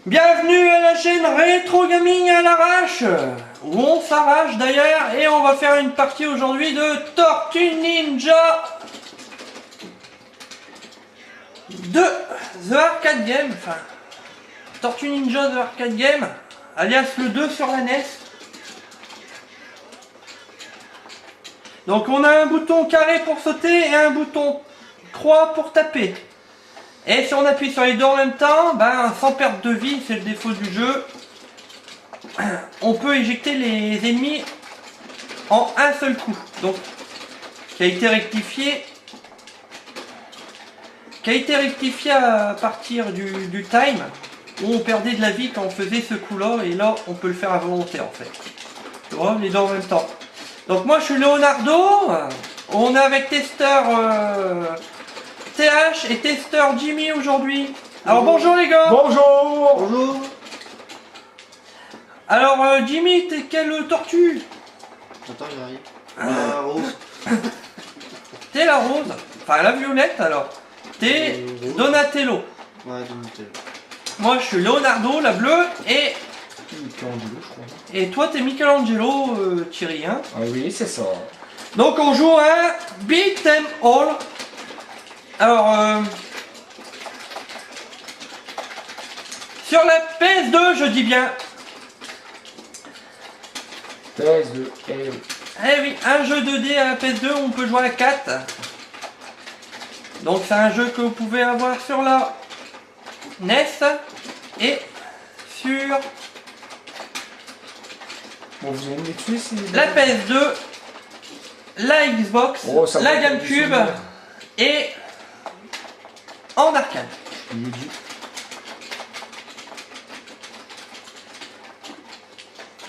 Bienvenue à la chaîne Rétro Gaming à l'arrache, où on s'arrache d'ailleurs, et on va faire une partie aujourd'hui de Tortue Ninja de The Arcade Game, enfin Tortue Ninja The Arcade Game, alias le 2 sur la NES. Donc on a un bouton carré pour sauter et un bouton croix pour taper. Et si on appuie sur les deux en même temps, ben, sans perte de vie, c'est le défaut du jeu, on peut éjecter les ennemis en un seul coup. Donc, qui a été rectifié à partir du time, où on perdait de la vie quand on faisait ce coup-là, et là, on peut le faire à volonté en fait. Tu vois, les deux en même temps. Donc moi, je suis Leonardo, on est avec testeur... TH et testeur Jimmy aujourd'hui. Alors bonjour les gars. Bonjour. Bonjour. Alors Jimmy, t'es quelle tortue? Attends, j'arrive. La rose. T'es la rose. Enfin la violette alors. T'es Donatello. Ouais, Donatello. Moi je suis Leonardo, la bleue, et... Michelangelo, je crois. Et toi t'es Michelangelo, Thierry, hein. Ah oui, c'est ça. Donc on joue un Beat 'em All. Alors, sur la PS2, je dis bien. PS2, eh oui. Eh oui, un jeu 2D à la PS2, on peut jouer à 4. Donc c'est un jeu que vous pouvez avoir sur la NES et sur Bon, vous allez me tuer si... la PS2, la Xbox, Oh, ça la va être GameCube des souvenirs. et en arcade. Je me dis.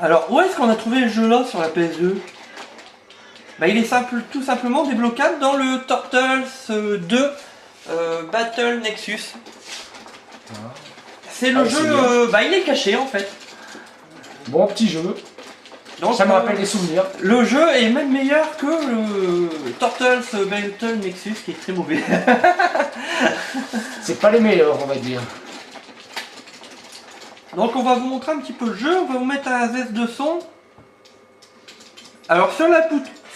Alors, où est-ce qu'on a trouvé le jeu là sur la PS2? Bah, il est tout simplement débloquable dans le Turtles 2 Battle Nexus. Ah. C'est le Ah, jeu, c'est bien. bah il est caché en fait. Bon, petit jeu. Donc, Ça me rappelle des souvenirs. le jeu est même meilleur que le Turtles Battle Nexus qui est très mauvais. C'est pas les meilleurs, on va dire. Donc on va vous montrer un petit peu le jeu, on va vous mettre un zeste de son. Alors si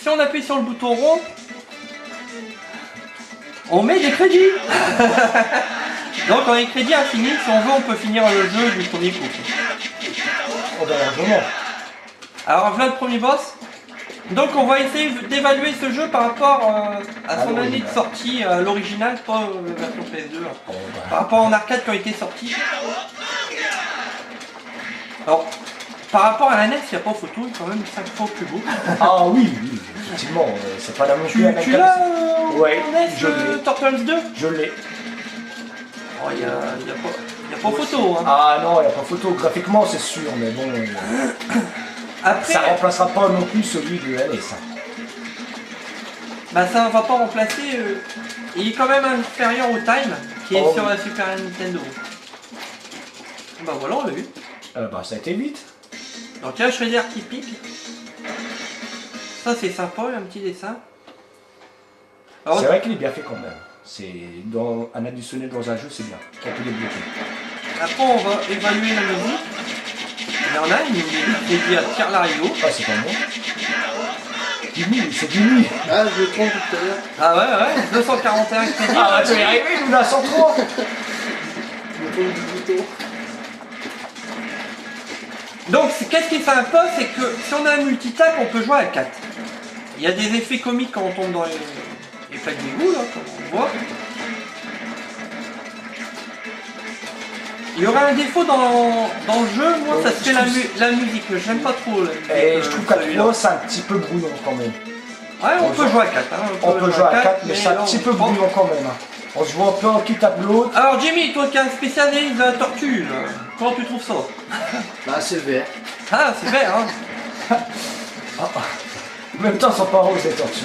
on appuie sur le bouton rond, on met des crédits. Donc on a des crédits infinis, si on veut on peut finir le jeu du premier coup. Oh ben largement. Alors voilà le premier boss. Donc on va essayer d'évaluer ce jeu par rapport à son année de sortie, l'original, pas la version PS2. Oh, ben. Par rapport en arcade quand il était sorti. Alors, par rapport à la NES, il n'y a pas photo, il est quand même 5 fois plus beau. Ah oui, oui, effectivement, c'est pas la même Tu l'as Ouais, NES, je l'ai. Turtles 2? Je l'ai. Oh, il n'y a pas photo. Hein. Ah non, il n'y a pas photo. Graphiquement, c'est sûr, mais bon... Après, ça remplacera pas non plus celui de NES. bah, ça va pas remplacer. Il est quand même inférieur au Time qui est Oh, sur oui. la Super Nintendo. Bah voilà, on l'a vu. Bah ça a été vite. Donc là, Shredder qui pique. Ça, c'est sympa, un petit dessin. Alors, C'est vrai qu'il est bien fait quand même. C'est dans un additionnel dans un jeu, c'est bien. Quand il est bloqué. après, on va évaluer la musique. Il y en a, il est dit à Pierre Lario. Ah, c'est pas bon. Jimmy, c'est Jimmy. Ah, je le trompe tout à l'heure. Ah ouais, 241 crédits. Ah, bah, tu vas y arriver, nous, là, 103. Je trompe du bouton. Donc, qu'est-ce qui est sympa, c'est que si on a un multitap, on peut jouer à 4. Il y a des effets comiques quand on tombe dans les plaques d'égout, là, comme on voit. Il y aura un défaut dans le jeu, moi, ça serait la musique. J'aime pas trop la musique. Et je trouve qu'à celui-là. 3, c'est un petit peu brouillon quand même. Ouais, on peut jouer à 4. Hein, On peut jouer à 4, mais c'est un là, petit peu bon. brouillon quand même. On se voit un peu en qui tape l'autre. Alors, Jimmy, toi qui es un spécialiste de la tortue, là, comment tu trouves ça? Bah, c'est vert. Ah, c'est vert, hein. En même temps, ils sont pas roses, les tortues.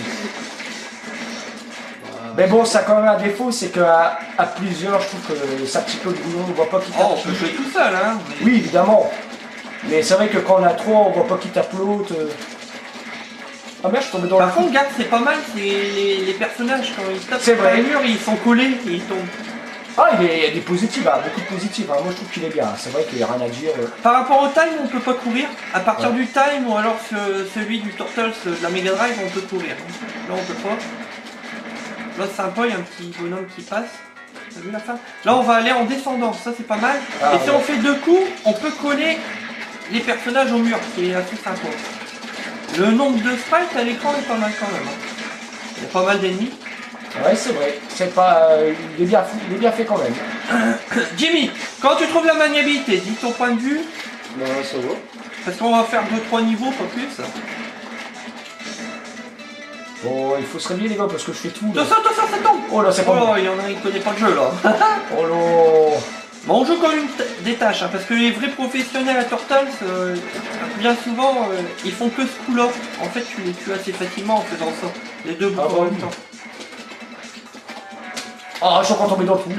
Mais bon, ça a quand même un défaut, c'est qu'à plusieurs, je trouve que c'est un petit peu brouillon, on voit pas qui tape Oh, on peut jouer tout seul, hein. mais- Oui, évidemment. Mais c'est vrai que quand on a 3, on voit pas qui tape l'autre. Ah merde, je suis tombé dans Par le contre, regarde, c'est pas mal, c'est les personnages quand ils tapent C'est sur vrai. les murs, ils sont collés et ils tombent. Ah, il y a des positifs, hein, beaucoup de positifs. Hein. Moi, je trouve qu'il est bien. C'est vrai qu'il n'y a rien à dire. Par rapport au time, on peut pas courir. À partir Ouais. du time ou alors celui du Turtles de la Mega Drive, on peut courir. Là, on peut pas. Là, c'est sympa, il y a un petit bonhomme qui passe. T'as vu la fin? Là, on va aller en descendant, ça c'est pas mal. Ah, et si ouais. on fait 2 coups, on peut coller les personnages au mur, ce qui est assez sympa. Le nombre de sprites à l'écran est pas mal quand même. Hein. Il y a pas mal d'ennemis. Ouais, c'est vrai. C'est pas. Il est bien fait quand même. Jimmy, quand tu trouves la maniabilité, dis ton point de vue, Bah, ça va. parce qu'on va faire 2-3 niveaux, pas plus. Bon, il faut se réveiller les gars parce que je fais tout. Là. Attention, ça tombe. Oh là, c'est pas Oh bon. là, il y en a un qui connaît pas le jeu là. Oh là. Bon, on joue comme des tâches, hein, parce que les vrais professionnels à Turtles, bien souvent, ils font que ce coup-là. En fait, tu les tues assez facilement en faisant ça. Les deux bouts Ah, en bah même oui. temps. Oh, je suis encore tombé dans le trou.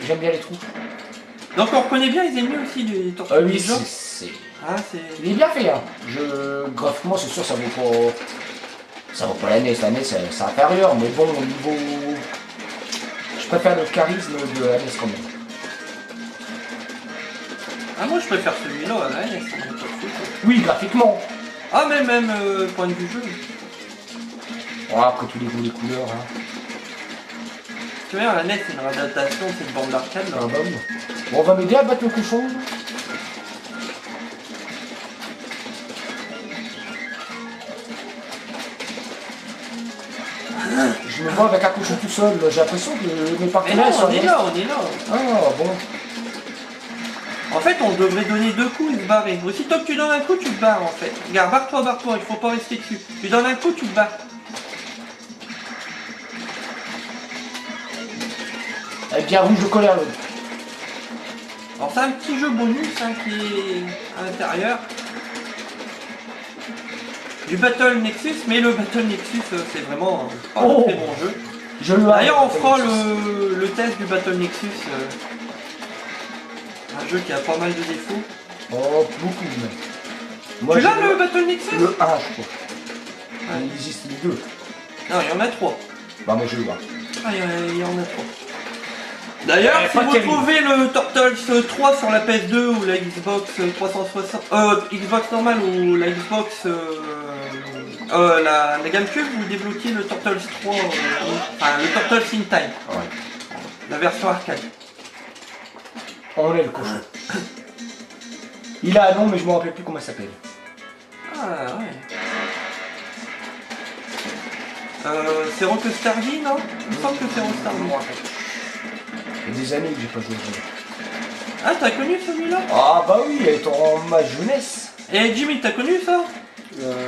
J'aime bien les trous. Donc on reconnaît bien les ennemis aussi des Tortues Oui, Ninja. c'est. Ah, c'est... Il est bien fait, hein. Graphiquement, c'est sûr, ça vaut pas. Ça vaut pas la NES. La NES, c'est inférieur, mais bon, au niveau. Je préfère le charisme de la NES quand même. Ah, moi je préfère celui-là, à la NES, on est pas fou. Oui, graphiquement. Ah, mais même point de vue jeu. Bon, après tous les goûts, les couleurs, hein. Tu vois, la NES c'est une adaptation, c'est une bande d'arcade là. Ah bah oui. Bon, on va m'aider à battre le cochon. Je me vois avec un cochon tout seul, j'ai l'impression que mes Mais non, partenaires sont... on est là, on est là. Ah bon. En fait, on devrait donner 2 coups et se barrer. Aussitôt que tu donnes un coup, tu te barres en fait. Regarde, barre-toi, il faut pas rester dessus. Tu donnes un coup, tu te barres. Elle est bien rouge de colère l'autre. Alors c'est un petit jeu bonus hein, qui est à l'intérieur. Du Battle Nexus, mais le Battle Nexus c'est vraiment pas un très bon jeu. Je le D'ailleurs on fera le test du Battle Nexus. Un jeu qui a pas mal de défauts. Oh, beaucoup même. Moi, Tu l'as j'ai le Battle Nexus? Le 1, je crois. Ouais. Il existe les deux. Non, il y en a 3. Bah moi je le vois. Ah, il y en a 3. D'ailleurs, si pas vous terrible. trouvez le Turtles 3 sur la PS2 ou la Xbox 360, Xbox normale ou la Xbox, la GameCube, vous débloquez le Turtles 3, enfin le Turtles in Time, Ouais. la version arcade. On est le cochon. Il a un nom mais je me rappelle plus comment il s'appelle. Ah ouais. C'est Rockstardy, non? Il me semble que c'est Rockstardy. Il y a des années que j'ai pas joué au jeu. Ah, t'as connu celui-là? Ah bah oui, elle est en ma jeunesse. Et Jimmy, t'as connu ça?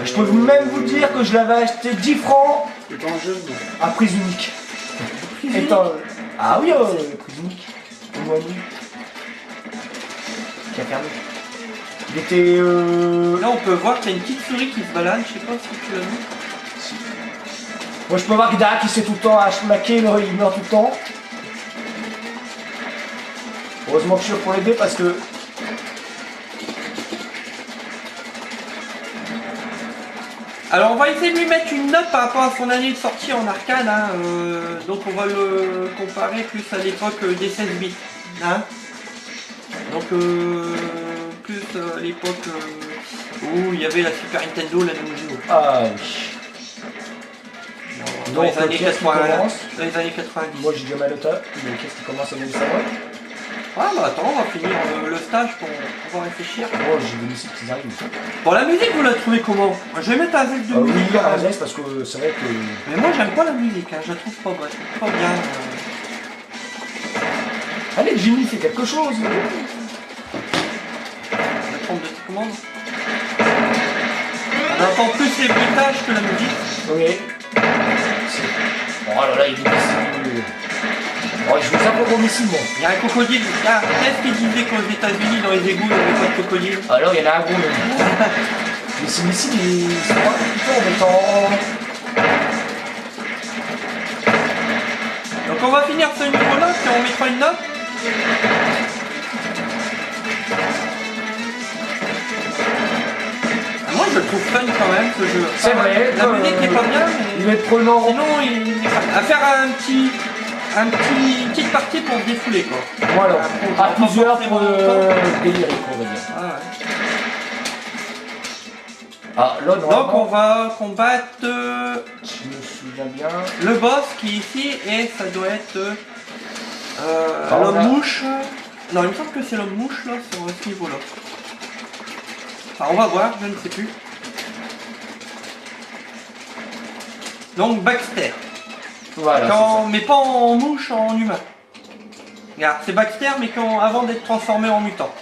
Je peux même vous dire que je l'avais acheté 10 francs Étant jeune, à prise unique. Étant... Ah oui, prise unique. Au mois d'août. Qui a fermé. Il était... Là, on peut voir qu'il y a une petite souris qui se balade, je sais pas si tu l'as vu. Moi je peux voir qu'il y en a un qui sait tout le temps à schmacker, là, il meurt tout le temps. Heureusement que je suis là pour l'aider parce que... Alors on va essayer de lui mettre une note par rapport à son année de sortie en arcade, hein, donc on va le comparer plus à l'époque des 16 bits. Hein. Donc plus à l'époque où il y avait la Super Nintendo, la Neo Geo. Ah oui. Dans Donc, les années qu'est-ce qui 80, commence dans les années 90. Moi j'ai déjà mal au tas, mais qu'est-ce qui commence à gagner ça va? Ah bah attends, on va finir le stage pour pouvoir réfléchir. Oh, j'ai des musiques qui arrivent. Bon, la musique, vous la trouvez comment? Je vais mettre un zeste de Oui, musique. à l'aise parce que c'est vrai que... Mais moi j'aime pas la musique, hein, je la trouve pas bonne, pas bien. Allez, Jimmy, fais quelque chose. Je vais prendre de tes commandes. On entend plus les bruitages que la musique. Oui. Oh là là, il est difficile. Oh, je vous apprends mon missile, moi. Il y a un crocodile. Ah, qu'est-ce qu'il disait qu'aux États-Unis, dans les égouts, il n'y avait pas de crocodile? Alors, il y en a un gros, même. Mais ces missiles, ils sont pas plutôt embêtants. Donc on va finir ce niveau-là, puis on mettra une note. Ah, moi je le trouve fun quand même ce jeu. C'est vrai. La musique n'est pas bien, mais Il va être prenant. sinon il est fun. À faire un petit une petite partie pour se défouler quoi. Voilà, Pas à plusieurs forcément pour longtemps. délirer, on va dire. Ah, ouais. Ah, là, Donc on normalement, va combattre je me souviens bien. le boss qui est ici et ça doit être Ah, l'homme on a- mouche. Non, il me semble que c'est l'homme mouche là sur ce niveau là. Enfin, on va voir, je ne sais plus. Donc Baxter. Voilà, Quand, mais pas en mouche, en humain. Regarde, c'est Baxter mais avant d'être transformé en mutant.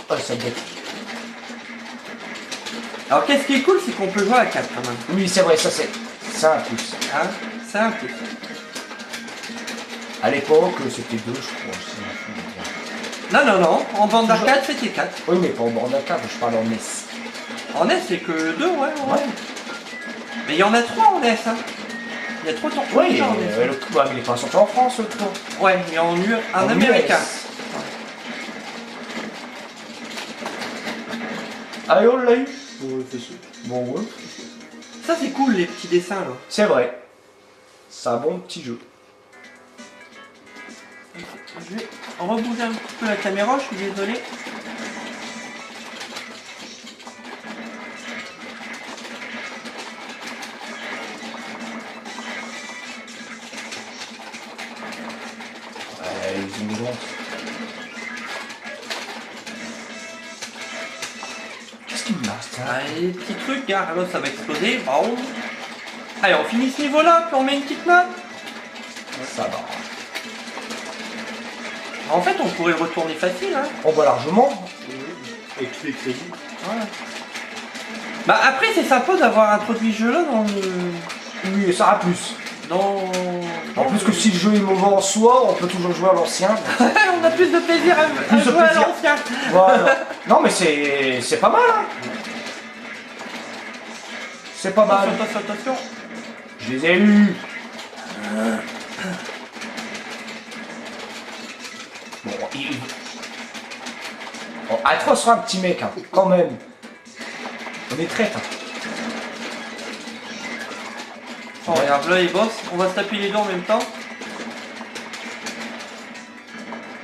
c'est ça. Ah, ça bête. Alors qu'est-ce qui est cool, c'est qu'on peut jouer à 4 quand même. Oui, c'est vrai, ça c'est un plus. Hein, c'est un plus. À l'époque, c'était 2, je crois. si je me souviens bien. Non, non, non, en bande d'arcade c'était 4. Oui, mais pas en bord d'arcade, je parle en NES. En NES c'est que 2, ouais. Mais il y en a 3 en NES, hein. Il y a 3 tortues Oui, en NES. mais il est pas sorti en France, le tour. Ouais, mais en américain. Ah, et on l'a eu. Ouais, fais ça. Bon, ouais. Ça c'est cool les petits dessins là. C'est vrai. C'est un bon petit jeu. Je vais rebouger un petit peu la caméra, je suis désolé. Ils ont des grands. Qu'est-ce qu'il me lance, ça? Allez, les petits trucs, regarde, là ça va exploser. Bon. Allez, on finit ce niveau là, puis on met une petite note. Ça va. En fait, on pourrait le retourner facile, hein. On voit largement. Avec tous les crédits. Ouais. Bah après, c'est sympa d'avoir introduit ce jeu là dans le... Oui, ça a plus. En plus que si le jeu est mauvais en soi, on peut toujours jouer à l'ancien. on a plus de plaisir à Plus de jouer à plaisir. l'ancien. Voilà. Non mais c'est pas mal, hein. C'est pas mal. Attention, attention. Je les ai eus. Bon, bon, Atroce sera un petit mec, hein, quand même. On est traite. Hein. Oh, regarde, là, les boss, on va se taper les deux en même temps.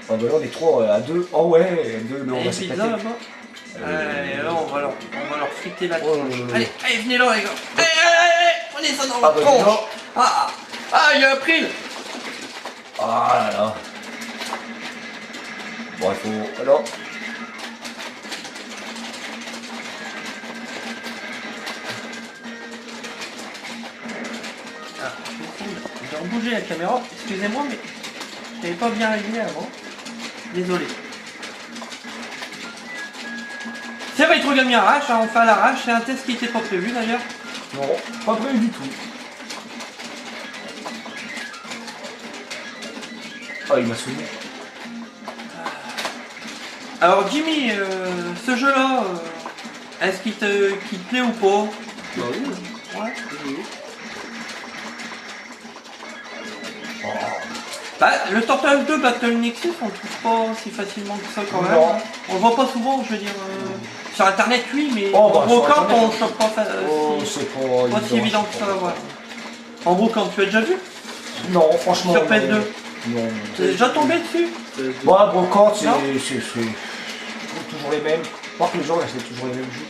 Oh, bah là, on est 3 à 2. Oh ouais, 2, là, on Et va se pizza péter. là-bas. Allez, là, on va leur friter la Oh, tronche. là, là. Allez, allez, venez là, les gars. Allez, allez, allez, prenez ça dans Ah, votre bah, tronche. dis-donc. Ah, il y a un prix. Ah là là. Bon, il faut... Alors... Ah, je vais rebouger la caméra. Excusez-moi, mais je n'avais pas bien réglé avant. Désolé. C'est Retro Gaming Arrache, hein, on fait à l'arrache. C'est un test qui n'était pas prévu d'ailleurs. Non, pas prévu du tout. Ah, il m'a souvenu. Alors Jimmy, ce jeu-là, est-ce qu'il te plaît ou pas? Bah oui. Ouais. Oui. Oh. Bah, le Turtles 2 Battle Nexus, on le trouve pas si facilement que ça quand même. Non. Hein. On le voit pas souvent, je veux dire. Sur internet, oui, mais Oh, bah, en sur brocante, Internet. on le chope pas, Oh, si, c'est pas, pas si évident que ça. Ouais. En brocante, tu as déjà vu? Non, franchement. Sur PS2. Non. Tu es déjà tombé dessus? Bon, à brocante, Non. c'est toujours les mêmes. Je crois que les gens achètent toujours les mêmes jeux.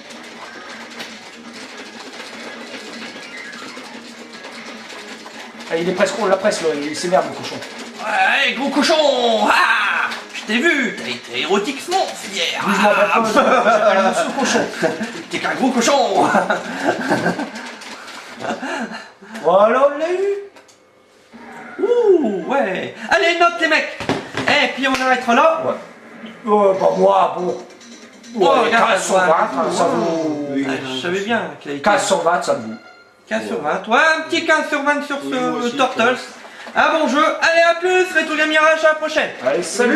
Ah, il est presque, on l'a presque, là, il s'énerve le cochon. Ouais, gros cochon! Ah, je t'ai vu, t'as été érotiquement hier! Oui, je m'en rappelle pas, j'appelle monsieur cochon. T'es qu'un gros cochon! Voilà, on l'a eu. Ouh, ouais! Allez, note les mecs! Et puis on arrêtera là! Ouais. Bah moi, bon. Oh, Ouais, regarde, 15 sur 20, ça vaut. Oui. Ah, je savais bien qu'il a été 15 sur 20, ça vaut. 15 sur 20. Ouais, un petit 15 sur 20 sur Oui, moi ce aussi, Turtles. Un bon jeu. Allez, à plus, Retro Gaming Arrache, à la prochaine. Allez, salut.